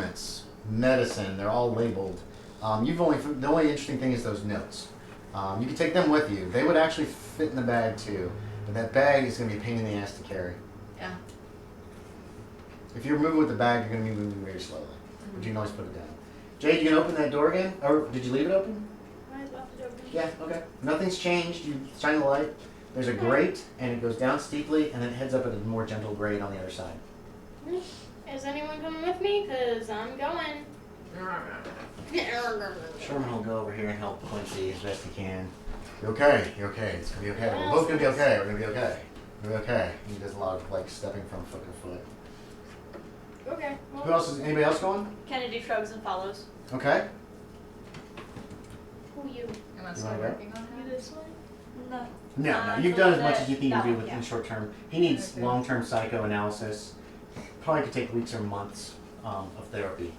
instruments, medicine, they're all labeled. The only interesting thing is those notes. You can take them with you. They would actually fit in the bag too, but that bag is going to be a pain in the ass to carry. Yeah. If you're moving with the bag, you're going to be moving very slowly, but you can always put it down. Jade, you can open that door again? Or did you leave it open? I left it open. Yeah, okay. Nothing's changed. You shine the light. There's a grate, and it goes down steeply, and then it heads up at a more gentle grade on the other side. Is anyone coming with me? Because I'm going. Sherman will go over here and help Quincy as best he can. You're okay. You're okay. It's going to be okay. We're both going to be okay. We're going to be okay. We're going to be okay. He does a lot of, like, stepping from foot to foot. Okay. Well, Who else is, anybody else going? Kennedy shrugs and follows. Okay. who you? Am I You still wanna go? working on You him? this one? No. No, you've done as much as you need to that do one, within yeah. short term. He needs Okay. long-term psychoanalysis. Probably could take weeks or months of therapy.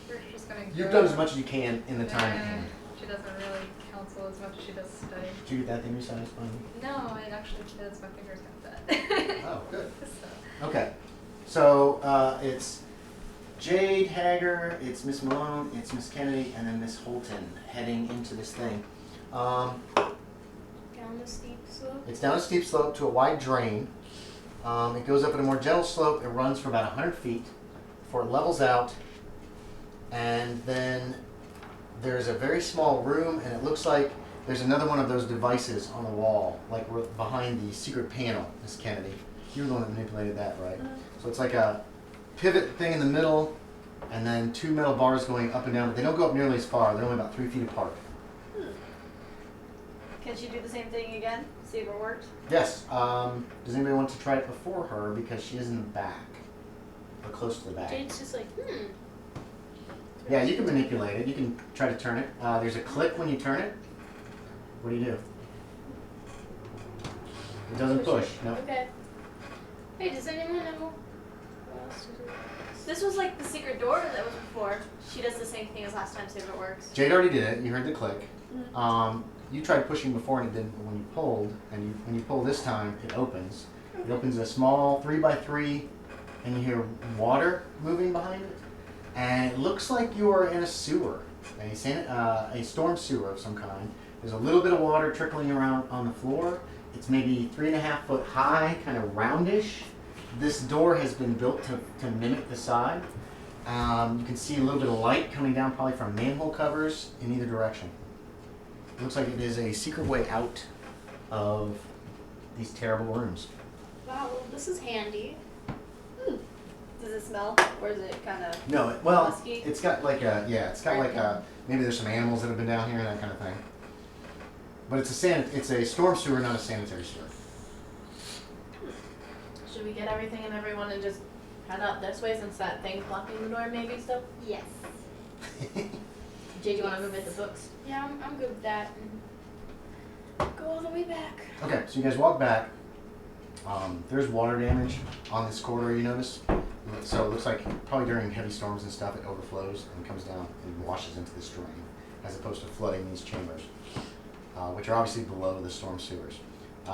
We're just gonna You've go. done as much as you can in the time at hand. She doesn't really counsel as much as she does study. Did you get that thing you said? No, it actually does. My fingers got that. Oh, good. So, Okay. So it's Jade Hagger, it's Miss Malone, it's Miss Kennedy, and then Miss Holten heading into this thing. Down the steep slope? It's down a steep slope to a wide drain. It goes up at a more gentle slope. It runs for about 100 feet before it levels out. And then there's a very small room, and it looks like there's another one of those devices on the wall, like we're behind the secret panel, Miss Kennedy. You were the one that manipulated that, right? So it's like a pivot thing in the middle, and then two metal bars going up and down, but they don't go up nearly as far. They're only about 3 feet apart. Can she do the same thing again? See if it works? Yes. Does anybody want to try it before her because she is in the back, or close to the back? Jade's just like, Yeah, you can manipulate it. You can try to turn it. There's a click when you turn it. What do you do? It doesn't push. No. Okay. Hey, does anyone know what else to do? This was like the secret door that was before. She does the same thing as last time, see if it works. Jade already did it. You heard the click. You tried pushing before and it didn't. When you pulled, and when you pull this time, it opens. It opens a small 3x3, and you hear water moving behind it. And it looks like you are in a sewer, a storm sewer of some kind. There's a little bit of water trickling around on the floor. It's maybe 3.5 foot high, kind of roundish. This door has been built to mimic the side. You can see a little bit of light coming down probably from manhole covers in either direction. It looks like it is a secret way out of these terrible rooms. Wow, well, this is handy. Does it smell? Or is it kind of... No, Musky? it's got like maybe there's some animals that have been down here and that kind of thing. But it's a storm sewer, not a sanitary sewer. Should we get everything and everyone and just head up this way since that thing's blocking the door maybe still? Yes. Jade, you want to move it the books? Yeah, I'm good with that. And go all the way back. Okay, so you guys walk back. There's water damage on this corridor, you notice. So it looks like probably during heavy storms and stuff, it overflows and comes down and washes into this drain, as opposed to flooding these chambers, which are obviously below the storm sewers.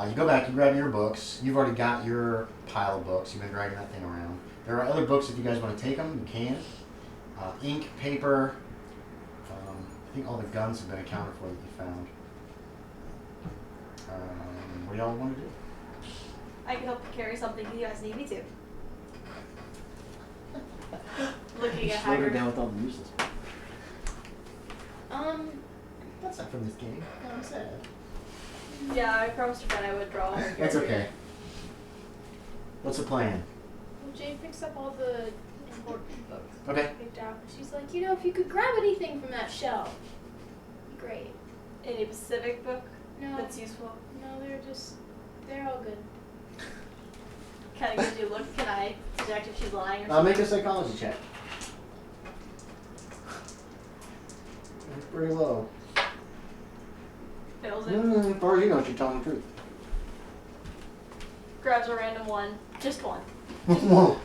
You go back, you grab your books. You've already got your pile of books. You've been dragging that thing around. There are other books if you guys want to take them, you can. Ink, paper. I think all the guns have been accounted for that you found. What do y'all want to do? I can help carry something if you guys need me to. Looking at Slow her Hagger. down with all the uses. That's That's not from this game. Oh, I'm sad. Yeah, I promised her that I would draw her. That's okay. What's the plan? Well, Jade picks up all the important books Okay. picked out. She's like, you know, if you could grab anything from that shelf, it'd be great. Any specific book No, that's useful? no, they're all good. Kind of gives you a look. Can I detect if she's lying or something? Make a psychology check. That's pretty low. Fails it. As far as you know, she's telling the truth. Grabs a random one. Just one. Whoa.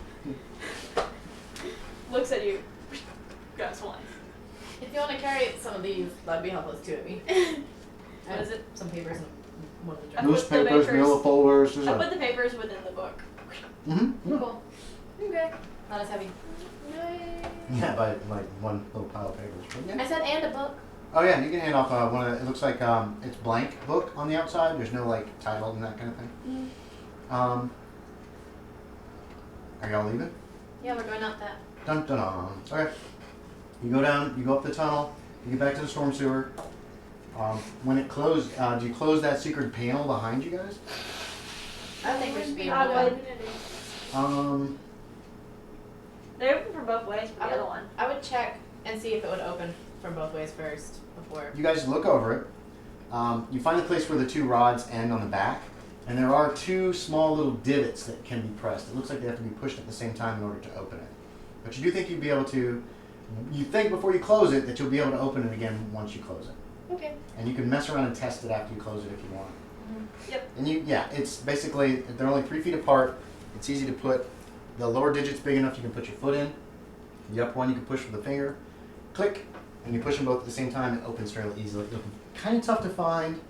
Looks at you. Grabs one. If you want to carry some of these, that'd be helpful too, I mean. What is it? Some papers and one of the I journals. put the Newspapers, papers- manila folders. I put the papers within the book. Mm-hmm. Cool. Okay. Not as heavy. Yay. Yeah, by like one little pile of papers. But I yeah. said and a book. Oh yeah, you can hand off one of the, it looks like it's blank book on the outside. There's no like title and that kind of thing. Are y'all leaving? Yeah, we're going out that. Dun dun dun. Okay. You go down, you go up the tunnel, you get back to the storm sewer. When it closed, do you close that secret panel behind you guys? I think we should be I'll able go to. in it. They're open for both ways for the other one. I would check and see if it would open from both ways first before. You guys look over it. You find the place where the two rods end on the back, and there are two small little divots that can be pressed. It looks like they have to be pushed at the same time in order to open it. But you do think you'd be able to, you think before you close it that you'll be able to open it again once you close it. Okay. And you can mess around and test it after you close it if you want. Yep. And yeah, it's basically, they're only 3 feet apart. It's easy to put, the lower digit's big enough you can put your foot in. The upper one you can push with a finger. Click, and you push them both at the same time. It opens fairly easily. It's kind of tough to find,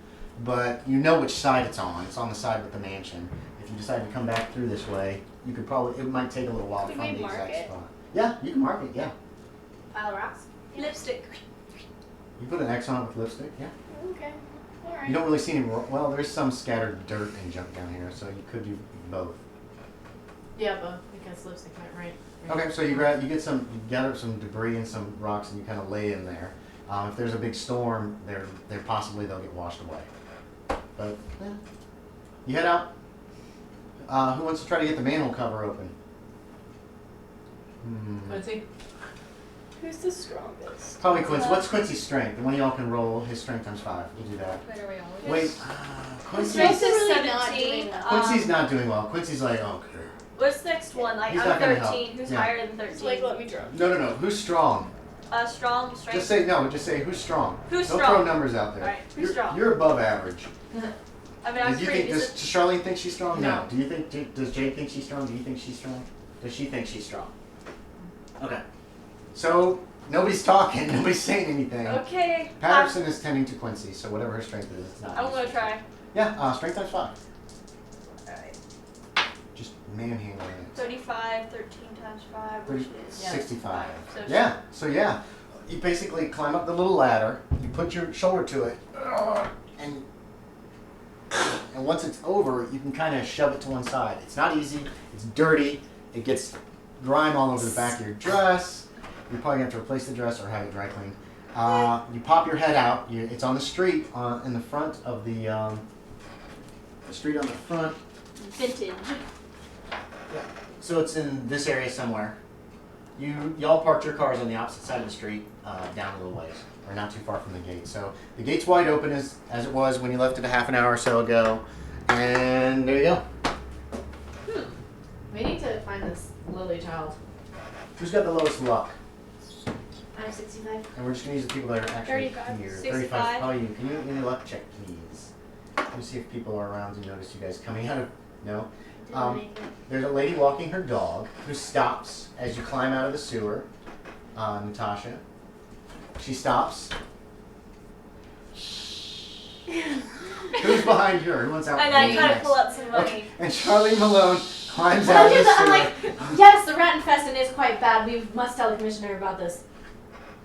but you know which side it's on. It's on the side with the mansion. If you decide to come back through this way, you could probably, it might take a little while to Could find we the mark exact it? spot. Yeah, you can mark it, yeah. Pile of rocks. Lipstick. You put an X on it with lipstick, yeah. Okay. Alright. You don't really see any, well, there's some scattered dirt and junk down here, so you could do both. Yeah, both because lipstick might right. Okay, so you gather some debris and some rocks, and you kind of lay in there. If there's a big storm, they're possibly they'll get washed away. But yeah. You head out. Who wants to try to get the manhole cover open? Quincy. Who's the strongest? Probably Quincy. What's Quincy's strength? And one of y'all can roll his strength times 5. We'll do that. Wait, are we always? Wait, Strength Quincy's is really not 17. doing well. Quincy's not doing well. Quincy's like, oh, okay. What's the next one? Like, He's I'm not gonna help. 13. Who's Yeah. higher than It's 13? like, let me draw. No. Who's strong? Strong, strength. Just say no. Just say who's strong. Who's Don't strong? throw numbers out there. Alright, who's you're, strong? You're above average. I mean, I'm Do you pretty. think does Charlene think she's strong? No. Do you think does Jade think she's strong? Do you think she's strong? Does she think she's strong? Okay. So nobody's talking. Nobody's saying anything. Okay. Patterson is tending to Quincy, so whatever her strength is, it's not. I'm gonna try. Yeah. Strength times 5. Alright. Just manhandling it. 35, 13 times 5, which is. Yeah. 65. So Yeah. So yeah, you basically climb up the little ladder. You put your shoulder to it, and once it's over, you can kind of shove it to one side. It's not easy. It's dirty. It gets grime all over the back of your dress. You're probably gonna have to replace the dress or have it dry cleaned. You pop your head out. It's on the street, in the front of the street on the front. Vintage. Yeah. So it's in this area somewhere. Y'all parked your cars on the opposite side of the street, down a little ways, or not too far from the gate. So the gate's wide open as it was when you left it a half an hour or so ago, and there you go. We need to find this lily child. Who's got the lowest luck? I'm 65. And we're just gonna use the people that are actually 35. here. 65. Oh, you can you give me a luck check, please? Let me see if people are around and notice you guys coming out of. No. There's a lady walking her dog who stops as you climb out of the sewer. Natasha. She stops. Who's behind her? Who wants out? And I Me try to next. pull up some money. Okay. And Charlene Malone climbs out of the sewer. I'm like, yes, the rat infestation is quite bad. We must tell the commissioner about this.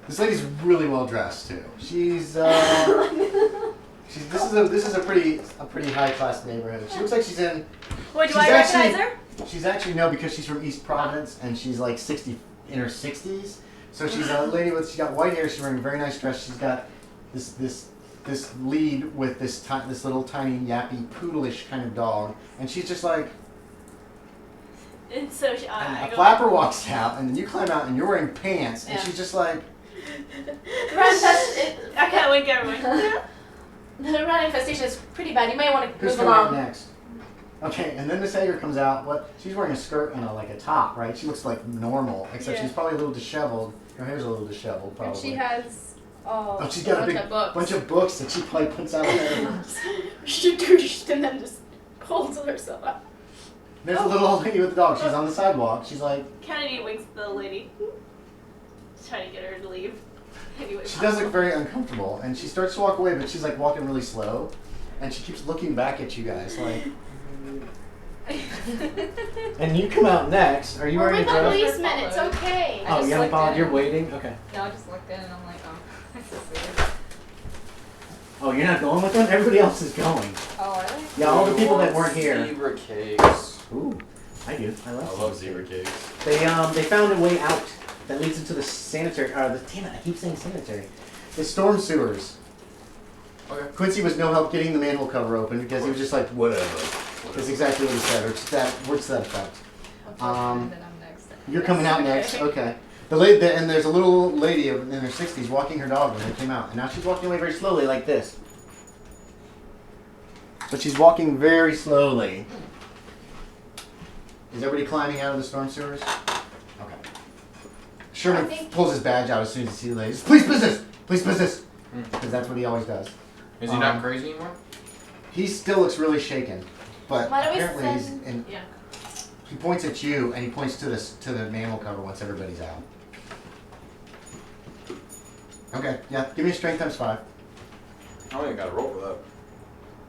This lady's really well dressed too. She's this is a pretty high class neighborhood. She looks like she's in. Wait, do She's I recognize actually- her? She's actually no, because she's from East Providence and she's like 60 in her 60s. So she's a lady she's got white hair. She's wearing a very nice dress. She's got this lead with this little tiny yappy poodleish kind of dog, and she's just like. And so And I a go. flapper walks out, and then you climb out, and you're wearing pants, and Yeah. she's just like. The rat infestation. I can't wink everyone. The rat infestation is pretty bad. You may want to Who's move coming out along. next? Okay, and then Miss Hager comes out. What? She's wearing a skirt and a top, right? She looks like normal, except Yeah. she's probably a little disheveled. Her hair's a little disheveled, probably. And she has Oh, she's got a big bunch of books that she probably puts out of her. and then just holds herself up. There's a little old lady with the dog. She's on the sidewalk. She's like, Kennedy winks at the lady. Just trying to get her to leave. Anyway, she does look very uncomfortable, and she starts to walk away, but she's like walking really slow, and she keeps looking back at you guys, like. And you come out next. Are you We're already with the dressed? policeman. It's okay. I Oh, just you haven't looked followed? in. You're waiting? Okay. No, I just looked in and I'm like, oh, this is weird. Oh, you're not going with them? Everybody else is going. Oh, really? Yeah, all the Who people that wants weren't here. Zebra cakes. Ooh, I do. I I love love zebra cakes. They found a way out that leads into the sanitary. Damn it! I keep saying sanitary. The storm sewers. Okay. Quincy was no help getting the manhole cover open because he was just like, Whatever. that's exactly what he said, or just that, words to that effect. Okay, and then I'm next. You're coming out next. Okay. And there's a little lady in her 60s walking her dog when they came out, and now she's walking away very slowly like this. But she's walking very slowly. Is everybody climbing out of the storm sewers? Okay. Sherman pulls his badge out as soon as he sees the ladies. Police business! Police business! Because that's what he always does. Is he not crazy anymore? He still looks really shaken, but Why don't we apparently he's send- in. Yeah. He points at you and he points to the manhole cover once everybody's out. Okay, yeah. Give me a strength times 5. I don't even got to roll for that.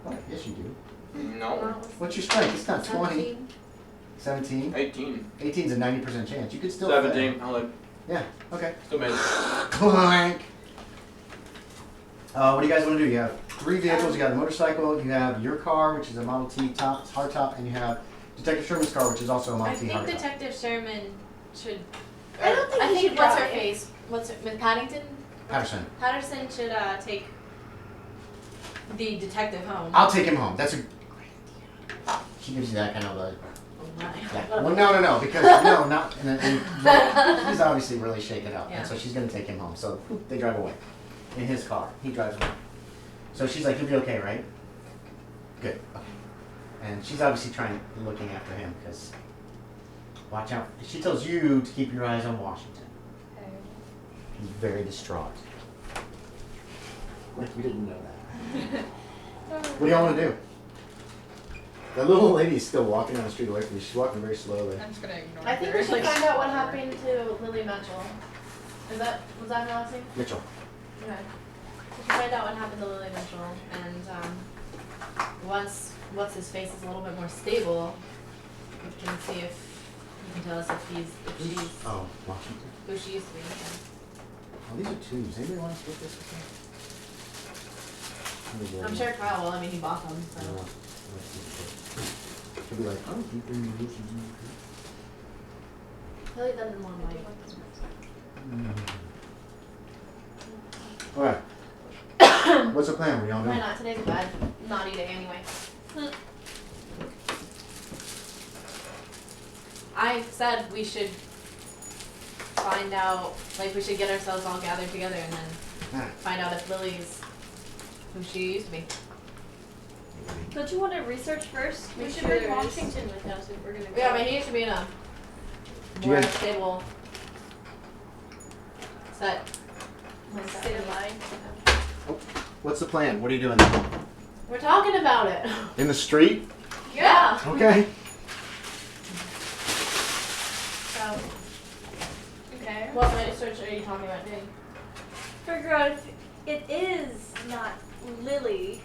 What? Yes, you do. No. What's your strength? It's not 20. 17. 18. 18's a 90% chance. You could still. 17. I'll live. Yeah. Okay. Still made it. Blank. What do you guys want to do? You have 3 vehicles. You got a motorcycle. You have your car, which is a Model T hardtop, and you have Detective Sherman's car, which is also a I Model T think hardtop. Detective Sherman should. I don't think I he think should what's her drive. face? What's her? Miss Paddington? Patterson. Patterson should take. The detective home. I'll take him home. That's a great idea. She gives you that kind of a. Yeah. Well, no, because no, not. He's obviously really shaken up, Yeah. and so she's gonna take him home. So they drive away in his car. He drives away. So she's like, "You'll be okay, right?" Good. Okay. And she's obviously looking after him because. Watch out. She tells you to keep your eyes on Washington. Okay. He's very distraught. Like you didn't know that. What do y'all want to do? The little lady's still walking down the street away from you. She's walking very slowly. I'm just gonna ignore I think her. we should find out what happened to Lily Mitchell. Was that her last name? Mitchell. Okay. We should find out what happened to Lily Mitchell, and once what's his face is a little bit more stable, we can see if you can tell us if she's Oh, Washington. who she used to be. Oh, these are twos. Anybody want to split this with me? I'm sure Kyle will. I mean, he bought them. So. She'll be like, oh, you can use Lily doesn't want white. Alright. What's the plan? What are y'all Why doing? not? Today's a bad, naughty day anyway. I said we should find out, like we should get ourselves all gathered together and then find out if Lily's who she used to be. Don't you want to research first? We Make should sure bring there is- Washington with us if we're gonna go. Yeah, but he should be in a Do you more guys- stable set. State of mind. What's the plan? What are you doing? We're talking about it. In the street? Yeah. Okay. So, Okay. what research are you talking about doing? Figure out if it is not Lily.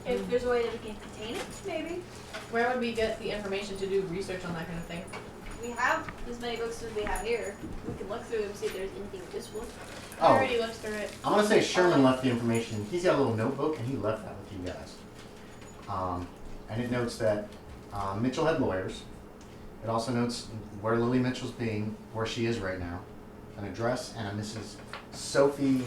If there's a way that we can contain it, maybe. Where would we get the information to do research on that kind of thing? We have as many books as we have here. We can look through them and see if there's anything useful. I Oh, already looked through it. I want to say Sherman left the information. He's got a little notebook and he left that with you guys. And it notes that Mitchell had lawyers. It also notes where Lily Mitchell's being, where she is right now, an address, and a Mrs. Sophie.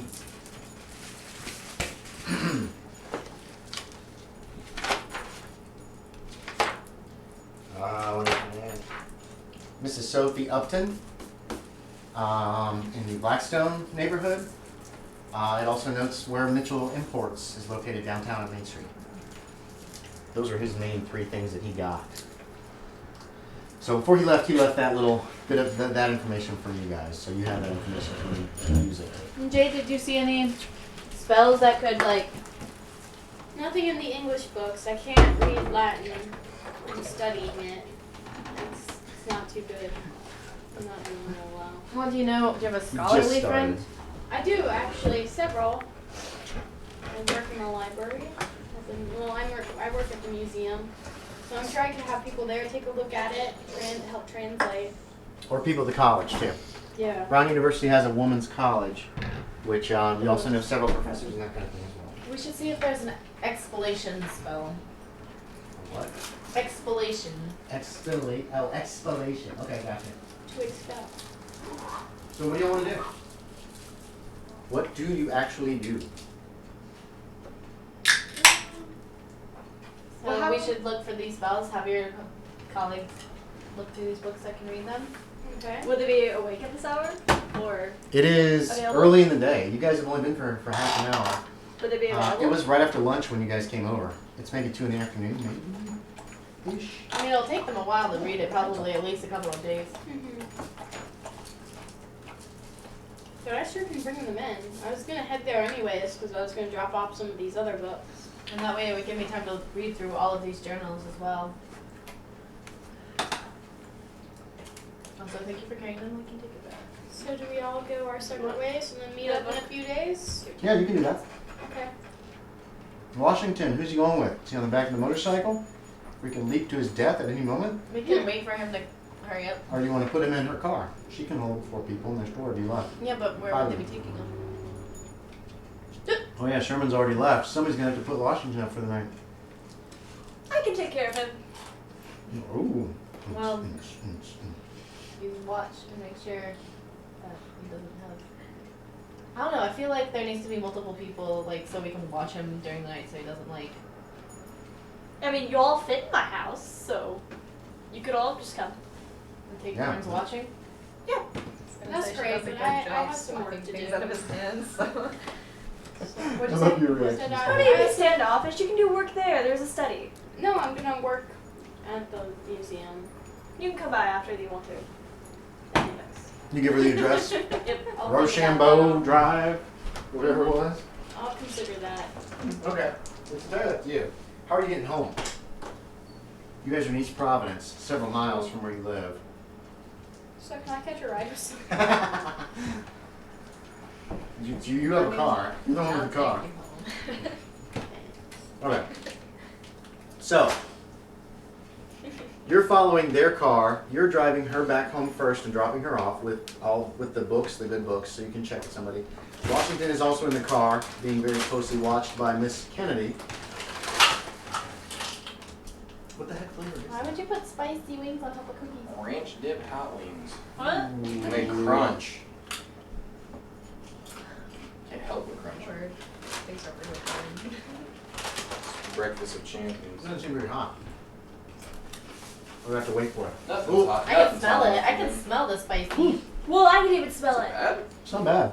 What is her name? Mrs. Sophie Upton in the Blackstone neighborhood. It also notes where Mitchell Imports is located downtown on Main Street. Those are his main 3 things that he got. So before he left that little bit of that information from you guys. So you have that information to use it. Jade, did you see any spells that could like? Nothing in the English books. I can't read Latin. I'm studying it. It's not too good. I'm not doing real well. What do you know? Do you have a just scholarly started. friend? I do actually, several. I work in the library. I work at the museum. So I'm trying to have people there take a look at it and help translate. Or people at the college too. Yeah. Brown University has a women's college, which you also know several professors and that kind of thing as well. We should see if there's an expellation spell. What? Expellation. Expellation. Okay, gotcha. To expel. So what do you want to do? What do you actually do? So we should look for these spells. Have your colleagues look through these books that can read them. Okay. Would they be awake at this hour? Or It is Available? early in the day. You guys have only been for half an hour. would they be available? It was right after lunch when you guys came over. It's maybe 2 in the afternoon, maybe. Ish. I mean, it'll take them a while to read it, probably at least a couple of days. So I sure can bring them in. I was gonna head there anyways because I was gonna drop off some of these other books. And that way it would give me time to read through all of these journals as well. Also, thank you for carrying them. We can take it back. So do we all go our separate ways and then meet up in a few days? Yeah, you can do that. Okay. Washington, who's he going with? Is he on the back of the motorcycle? We can leap to his death at any moment? We can wait for him to hurry up. Or do you want to put him in her car? She can hold 4 people and there's 4 of you left. Yeah, but where would they be taking them? Oh yeah, Sherman's already left. Somebody's going to have to put Washington up for the night. I can take care of him. Ooh. Well, you watch to make sure that he doesn't have. I don't know. I feel like there needs to be multiple people, like, so we can watch him during the night, so he doesn't like. I mean, you all fit in my house, so you could all just come. Take Yeah. turns watching. Yeah. That's great, but I have some work to things do. out of his hands. So. What'd you I love say? your I reaction. said I I don't need to be have some- standoffish. You can do work there. There's a study. No, I'm gonna work at the museum. You can come by after if you want to. That'd be nice. You give her the address? Yep. I'll think about Rochambeau that. Drive, whatever it was. I'll consider that. Okay. It's entirely up to you. How are you getting home? You guys are in East Providence, several miles from where you live. So can I catch a ride or something? You have a car. You're the one with the car. Okay. So, you're following their car. You're driving her back home first and dropping her off with the books, the good books, so you can check with somebody. Washington is also in the car, being very closely watched by Miss Kennedy. What the heck flavor is Why would you put spicy wings on top of cookies? Ranch dip hot wings. What? They crunch. Can't help but crunch. Word. Things are really fun. Breakfast of It champions. doesn't seem very hot. We'll have to wait for it. Nothing's Ooh. hot. I can Nothing's smell hot. it. I can smell the spicy. Well, I can even smell it. Bad? It's not bad.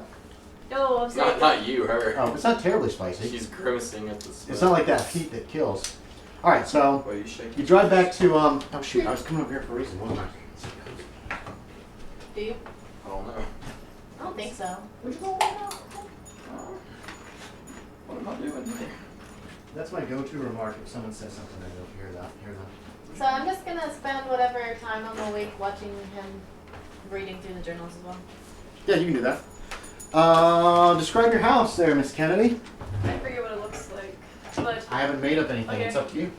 No, I'm saying. Not you, her. Oh, it's not terribly spicy. She's grimacing at the smell. It's not like that heat that kills. All right, so Why are you shaking? you drive back to oh shoot, I was coming over here for a reason, wasn't I? Do you? I don't know. I don't think so. What am I doing here? That's my go-to remark if someone says something I don't hear them. So I'm just gonna spend whatever time I'm awake watching him reading through the journals as well. Yeah, you can do that. Describe your house there, Miss Kennedy. I forget what it looks like, but I haven't made up anything. Okay. It's up to you.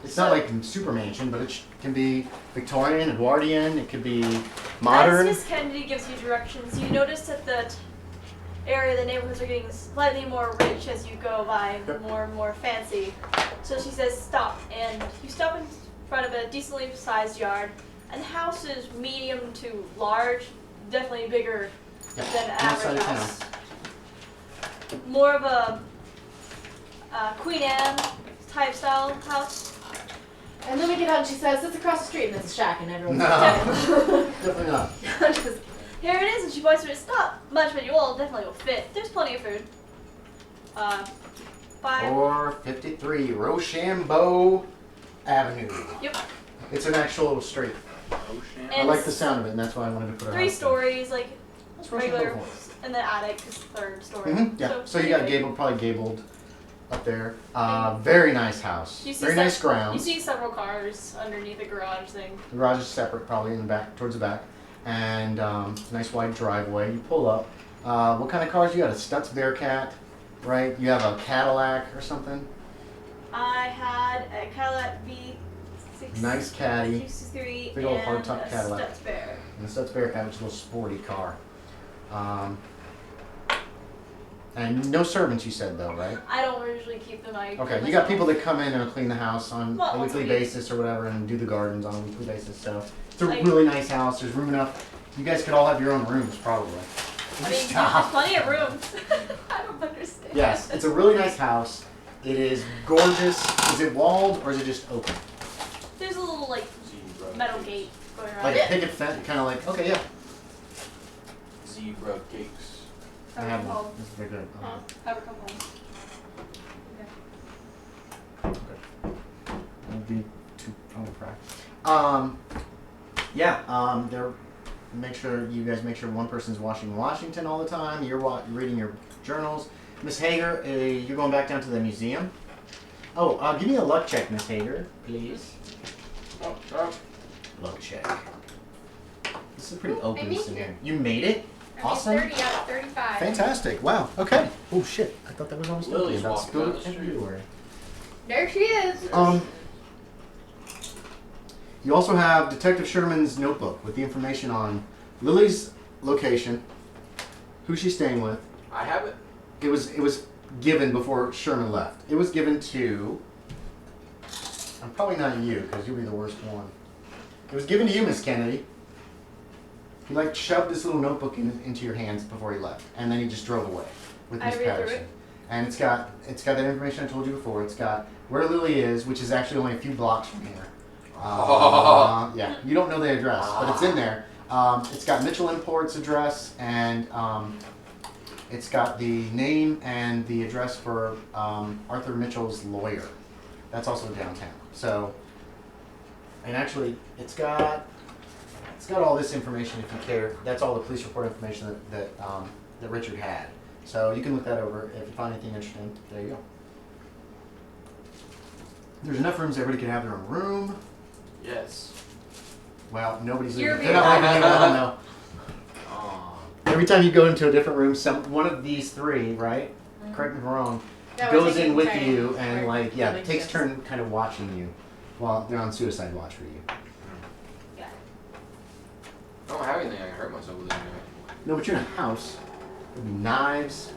It's not like a super mansion, but it can be Victorian, Edwardian. It could be modern. as Miss Kennedy gives you directions, you notice that the area, the neighborhoods are getting slightly more rich as you go by, Yep. more and more fancy. So she says stop, and you stop in front of a decently sized yard, and the house is medium to large, definitely bigger Yeah, than an north side average of house. More of a Queen Anne type style house. And then we get out and she says, it's across the street and it's a shack and everyone's No. Definitely not. just, Here it is, and she points to it. It's not much, but you all definitely will fit. There's plenty of food. 453 Rochambeau Avenue. Yep. It's an actual street. Ocean. I And like the sound of it, and that's why I wanted to put it. 3 stories, like What's Rochambeau regular, for? and then attic is third story. Yeah. So you pretty got big. gabled, probably gabled up there. Very nice house. You see Very nice grounds. You see several cars underneath the garage thing. The garage is separate, probably in the back, towards the back, and nice wide driveway. You pull up. What kind of cars you got? A Stutz Bearcat, right? You have a Cadillac or something. I had a Cadillac 6, Nice caddy. 63, Big old and hardtop a Cadillac. Stutz Bear. And the Sept Bear had a little sporty car. And no servants, you said, though, right? I don't usually keep them. I Okay, keep you got myself. people that come in and clean the house on Well, a once a weekly week. basis or whatever and do the gardens on a weekly basis. So it's a Like- really nice house. There's room enough. You guys could all have your own rooms, probably. I mean, there's Stop. plenty of rooms. I don't understand. Yes, it's a really nice house. It is gorgeous. Is it walled or is it just open? There's a little like Zebra metal cakes. gate going around Like a it. picket fence, kind of like, okay, yeah. Zebra cakes. I have one. This is very good. Huh? Have her come home. Won't be too crack. They're make sure you guys make sure one person's washing Washington all the time. You're reading your journals. Miss Hager, you're going back down to the museum. Oh, give me a luck check, Miss Hager, please. Oh. Luck check. This is pretty Ooh, I open made scenario. it. You made it. I Awesome. made 30 out of 35. Fantastic. Wow. Okay. Oh shit. I thought that was almost Lily's empty. About walking spilled down it the street. everywhere. There she is. You also have Detective Sherman's notebook with the information on Lily's location, who she's staying with. I have it. It was given before Sherman left. It was given to. I'm probably not you because you'll be the worst one. It was given to you, Miss Kennedy. He like shoved this little notebook into your hands before he left, and then he just drove away with I Miss read through Patterson. it. And it's got that information I told you before. It's got where Lily is, which is actually only a few blocks from here. Yeah, you don't know the address, but it's in there. It's got Mitchell Imports address, and it's got the name and the address for Arthur Mitchell's lawyer. That's also downtown. So, and actually, it's got all this information if you care. That's all the police report information that Richard had. So you can look that over if you find anything interesting. There you go. There's enough rooms everybody can have their own room. Yes. Well, nobody's You're leaving. They're not leaving you alone though. Oh. Every time you go into a different room, one of these three, right? Correct me if I'm wrong, Yeah, we're goes in taking with turns. you and We're doing takes shifts. turn kind of watching you while they're on suicide watch for you. Yeah. I don't have anything I can hurt myself with anyway. No, but you're in a house. There'll be knives.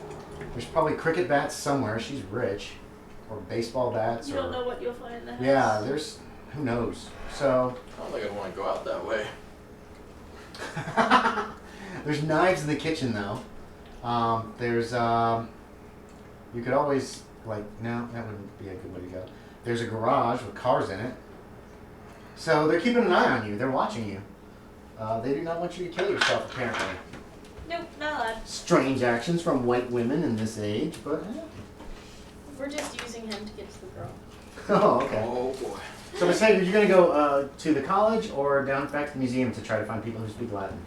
There's probably cricket bats somewhere. She's rich. Or baseball bats. You or don't know what you'll find in the house. Yeah, who knows. So I don't think I'd want to go out that way. there's knives in the kitchen though. There's you could always no, that wouldn't be a good way to go. There's a garage with cars in it. So they're keeping an eye on you. They're watching you. They do not want you to kill yourself apparently. Nope, not allowed. Strange actions from white women in this age, but We're just using him to get to the girl. oh, okay. Oh boy. So Miss Hager, you're gonna go to the college or back to the museum to try to find people who speak Latin?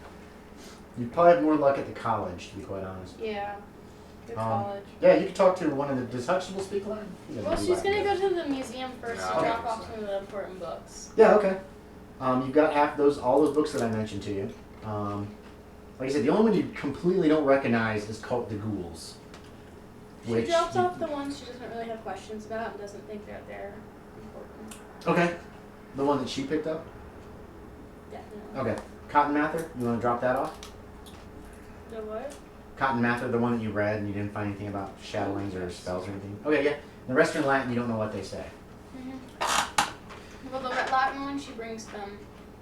You'd probably have more luck at the college, to be quite honest. Yeah. Good college. Yeah, you could talk to one of the. Does Huxtable speak Latin? He doesn't Well, do she's Latin, gonna does go to the museum first No, to okay. drop off some of the important books. he? Yeah, okay. You've got all those books that I mentioned to you. Like I said, the only one you completely don't recognize is called The Ghouls. She drops off the ones she doesn't really have questions about and doesn't think they're important. Okay. The one that she picked up? Definitely. Okay. Cotton Mather, you want to drop that off? The what? Cotton Mather, the one that you read and you didn't find anything about shadowings or spells or anything? Okay, yeah. The rest are in Latin, you don't know what they say. Well, the Latin one, she brings them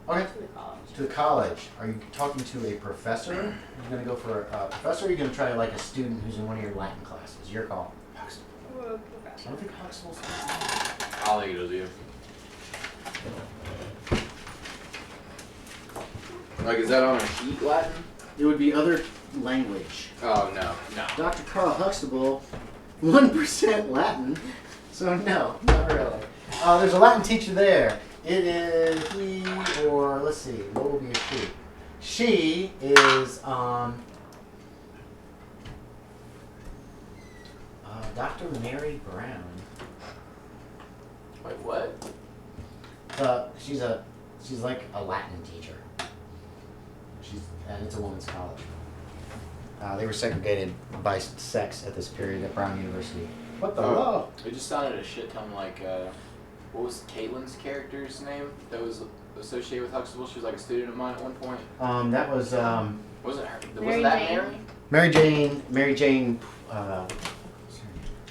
Okay. to the college. To the college, are you talking to a professor? Are you going to go for a professor or are you going to try a student who's in one of your Latin classes? Your call. Huxtable. Or a I professor. don't think Huxtable's. I'll think it was you. Like, is that on a sheet, Latin? It would be other language. Oh, no. No. Dr. Carl Huxtable, 1% Latin. So no, not really. There's a Latin teacher there. It is he, or let's see, what will be a she? She is Dr. Mary Brown. Wait, what? She's like a Latin teacher. And it's a women's college. They were segregated by sex at this period at Brown University. What the law? It just sounded a shit ton like what was Katelyn's character's name that was associated with Huxtable? She was like a student of mine at one point. That was Wasn't her? Mary Wasn't that Jane? Mary? Mary Jane.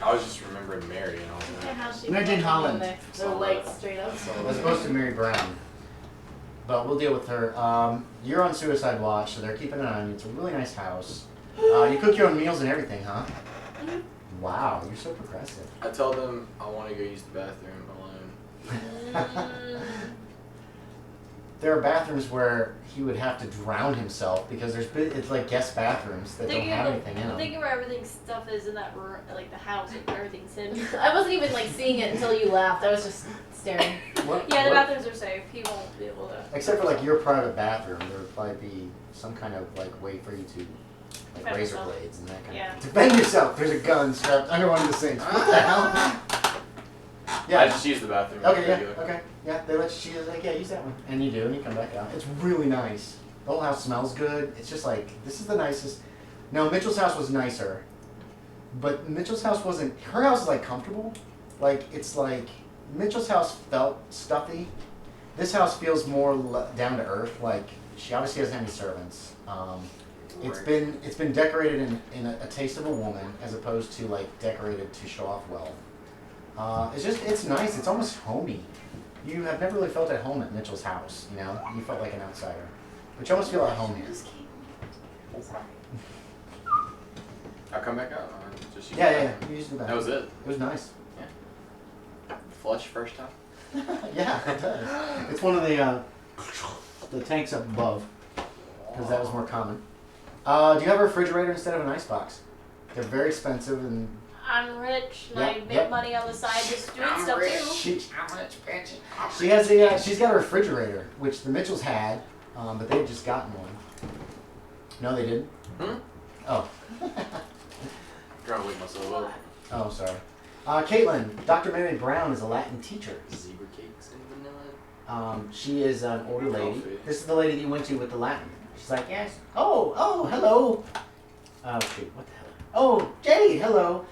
I was just remembering Mary, and I was Yeah, like, how she Mary Jane Holland. They're like straight up. As opposed to Mary Brown. But we'll deal with her. You're on suicide watch, so they're keeping an eye on you. It's a really nice house. You cook your own meals and everything, huh? Wow, you're so progressive. I told them I want to go use the bathroom alone. There are bathrooms where he would have to drown himself because it's like guest bathrooms that don't have anything in I'm them. thinking where everything's stuff is in that room, like the house, like where everything's hidden. I wasn't even like seeing it until you laughed. I was just staring. What- Yeah, the what- bathrooms are safe. He won't be able to. Except for like your private bathroom, there would probably be some kind of like way for you to like Defend razor yourself. blades and that kind Yeah. of. Defend yourself. There's a gun strapped under one of the sinks. What the hell? I Yeah. just used the bathroom. Okay. Yeah. regular. Okay. Yeah. They let you. She's like, yeah, use that one, and you do, and you come back out. It's really nice. The whole house smells good. It's just like this is the nicest. No, Mitchell's house was nicer, but Mitchell's house wasn't. Her house is like comfortable. Like it's like Mitchell's house felt stuffy. This house feels more down to earth. Like she obviously doesn't have any servants. It's been decorated in a taste of a woman as opposed to like decorated to show off wealth. It's nice. It's almost homey. You have never really felt at home at Mitchell's house. You know, you felt like an outsider, but you almost feel at home here. I'll come back out. Just use the Yeah. bathroom. You used the That bathroom. was it. It was nice. Flush first time. Yeah, it does. It's one of the tanks up above because that was more common. Do you have a refrigerator instead of an icebox? They're very expensive and I'm rich and Yep, I make yep. money on the side just doing stuff too. she has she's got a refrigerator which the Mitchells had, but they've just gotten one. No, they didn't. Oh. Trying to wake myself up. Oh, sorry. Katelyn, Dr. Mary Brown is a Latin teacher. Zebra cakes and vanilla. She is an older lady. Coffee. This is the lady that you went to with the Latin. She's like, yes. Oh, hello. Oh, shoot, what the hell? Oh, Jade, hello.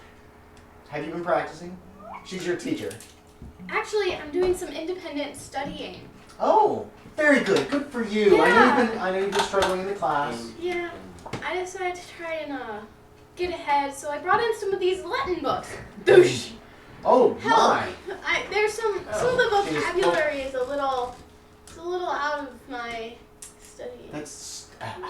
Have you been practicing? She's your teacher. Actually, I'm doing some independent studying. Oh, very good. Good for you. Yeah. I know you've been struggling in the class. Yeah, I decided to try and get ahead, so I brought in some of these Latin books. Boosh! Oh, Help! my. There's some of the Oh, geez. vocabulary is a little out of my study.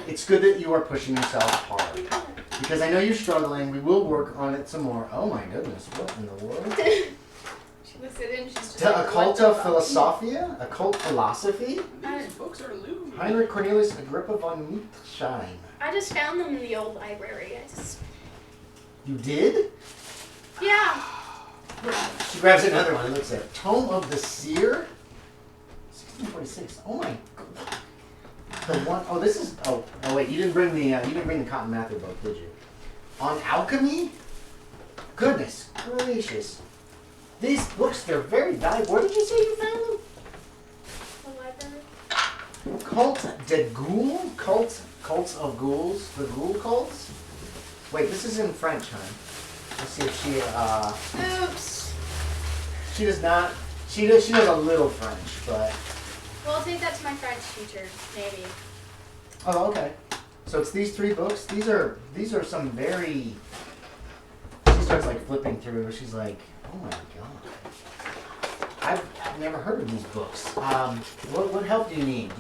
It's good that you are pushing yourself hard. Because I know you're struggling. We will work on it some more. Oh, my goodness. What in the world? She looks at it and she's just like, Occulta Philosophia? Occult Philosophy? These books are loose. Heinrich Cornelius Agrippa von Nietzschein. I just found them in the old library. You did? Yeah. She grabs another one and looks at it. Tome of the Seer? 1646. Oh my god. The one oh this is oh wait, you didn't bring the Cotton Mather book, did you? On alchemy? Goodness gracious. These books, they're very valuable. Where did you say you found them? The library. Cult de Ghoul? Cults of ghouls? The ghoul cults? Wait, this is in French, huh? Let's see if she Oops. she does not she knows a little French, but Well, I'll take that to my French teacher, maybe. oh okay. So it's these three books. These are some very she starts like flipping through, she's like, oh my god. I've never heard of these books. What help do you need?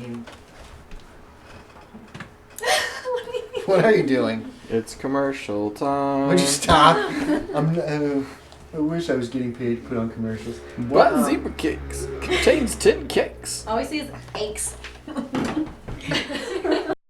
What are you doing? It's commercial time. Would you stop? I wish I was getting paid to put on commercials. What But, zebra cakes contains 10 cakes. All we see is aches.